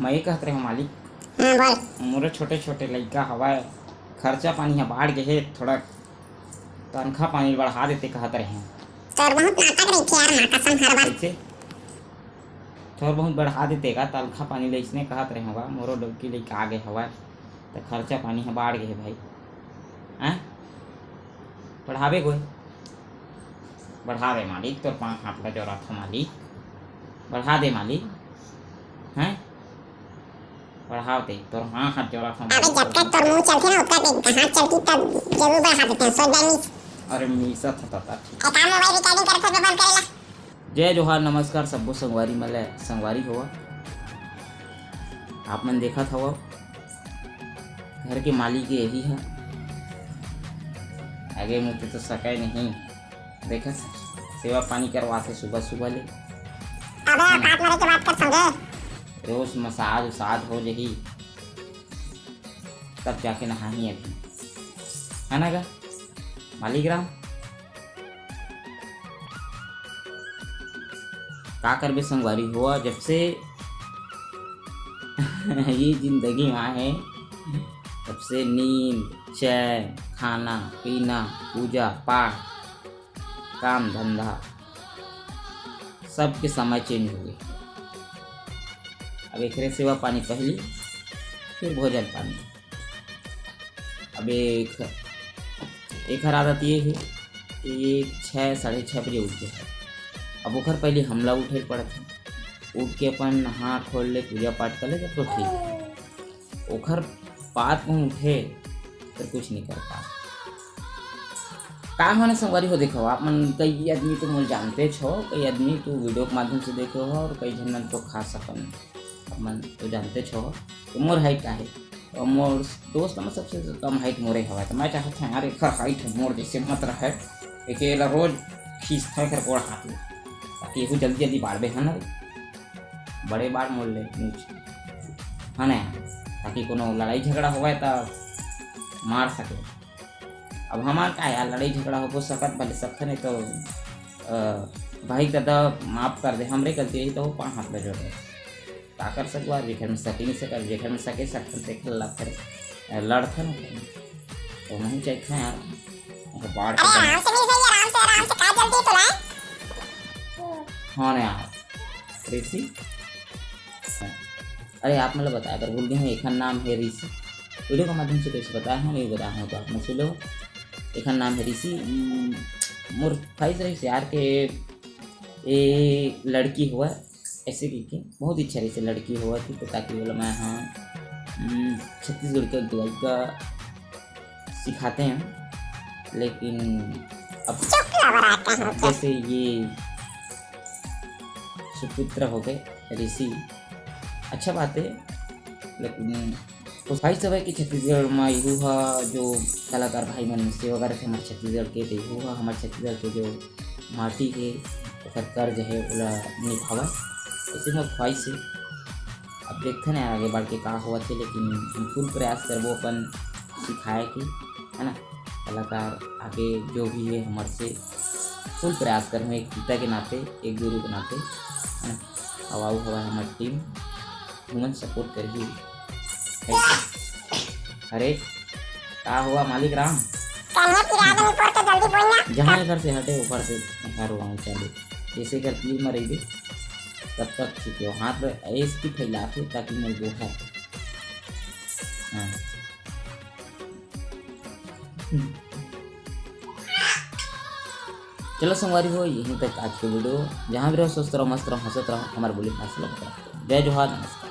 मैं कहत रहे मालिक बोल। मोरे छोटे छोटे लइका हवय, खर्चा पानी ह बाढ़ गे हे, थोड़ा तनखा पानी बढ़ा देते कहत रहे। तोर बहुत नाटक रहिथे यार, माँ कसम हर बार। कैसे थोड़ा बहुत बढ़ा देते का तनखा पानी ले इसने कहत रहे हवा। मोरो लड़की लइका आगे हवय तो खर्चा पानी ह बाढ़ गे हे भाई। हैं बढ़ावे कोई बढ़ावे मालिक, तोर 5 हाथ का जरूरत है मालिक, बढ़ा दे मालिक। हैं बढ़ाओ दे, तोर 5 हाथ जरूरत है। अबे जब तक तोर मुंह चलथे ना उतना दिन हाथ चलती तब जरूर बढ़ा देते हैं, सोच जानी। अरे मीसा था ठीक। एक काम मोबाइल रिकॉर्डिंग करत है, बंद करेला। जय जोहार नमस्कार सब्बो संगवारी मले संगवारी हुआ। आप मन देखा था वो घर के मालिक यही है, आगे मुझे तो सके नहीं। देखा सेवा पानी करवाते सुबह सुबह ले। अबे बात मारे के बात कर संगे। रोज मसाज उसाज हो जही तब जाके नहाही अभी, है ना गा मालिक राम। का करबे संगवारी हुआ, जब से ये जिंदगी में है तब से नींद चैन खाना पीना पूजा पाठ काम धंधा सबके समय चेंज हो गए। अब एक सेवा पानी पहली, फिर भोजन पानी। अब एक आदत ये है कि 6 साढ़े 6 बजे उठते हैं। अब ओखर पहले हमला उठे पड़त है, उठ के अपन नहा खोल ले पूजा पाठ कर ले तो ठीक। ओखर बात में उठे तो कुछ नहीं कर पा का होने संगवारी हो। देखो आप मन कई आदमी तो मुझे जानते छो, कई आदमी तो वीडियो के माध्यम से देखे हो और कई जन मन तो खास अपन मन तो जानते छो। तो मोर हाइट का है और मोर दोस्त में सबसे कम हाइट मोरे हवा। तो मैं चाहता हूँ यार एक हाइट मोर जैसे मत रहे, एक रोज खींचता कर कोड़ हाथ में ताकि ये जल्दी जल्दी बाढ़ है ना, बड़े बाढ़ मोड़ ले है ना, ताकि कोनो लड़ाई झगड़ा हो तो मार सके। अब हमार का यार लड़ाई झगड़ा हो सकत भले सकते नहीं तो भाई दादा माफ़ कर दे, हमरे गलती यही तो 5 हाथ में जोड़ का कर सकवा। जेखर में सके नहीं सके, जेखर में सके सकते देख ला फिर लड़ते ना तो नहीं चाहिए यार बाढ़। हाँ ना यार ऋषि, अरे आप मतलब बताया अगर बोल गए हैं एक नाम है ऋषि, वीडियो के माध्यम से कैसे बताया हूँ नहीं बताया हूँ तो आपने सुन लो। एक नाम है ऋषि, मोर ख्वाहिश रही यार के एक लड़की हुआ ऐसे की बहुत इच्छा रही से लड़की हुआ थी, तो ताकि बोला मैं हाँ छत्तीसगढ़ के दुआई का सिखाते हैं। लेकिन अब जैसे ये सुपुत्र हो गए ऋषि, अच्छा बात है। लेकिन तो भाई सब है कि छत्तीसगढ़ में यू जो कलाकार भाई मन से वगैरह थे हमारे छत्तीसगढ़ के, तो यू हमारे छत्तीसगढ़ के जो माटी के कर्ज है बोला निभावा, इसी में ख्वाहिश है। अब देखते ना आगे बढ़ के का हुआ थे, लेकिन हम फुल प्रयास करबो अपन सिखाए के, है ना। कलाकार आगे जो भी है हमारे से फुल प्रयास करूँ, एक पिता के नाते एक गुरु के नाते, है ना। हवा हवा हमारी टीम ह्यूमन सपोर्ट करेगी। अरे क्या हुआ मालिक राम, जहाँ घर से हटे ऊपर से घर वहाँ चले, जैसे कर तीर में रही तब तक ठीक है। हाथ में ऐसे फैलाते ताकि मैं वो है। हाँ चलो संगवारी हो यहीं तक आज के वीडियो। जहाँ भी रहो स्वस्थ रहो मस्त रहो हंसत रहो, हमारे बोली फासला। जय जोहार नमस्कार।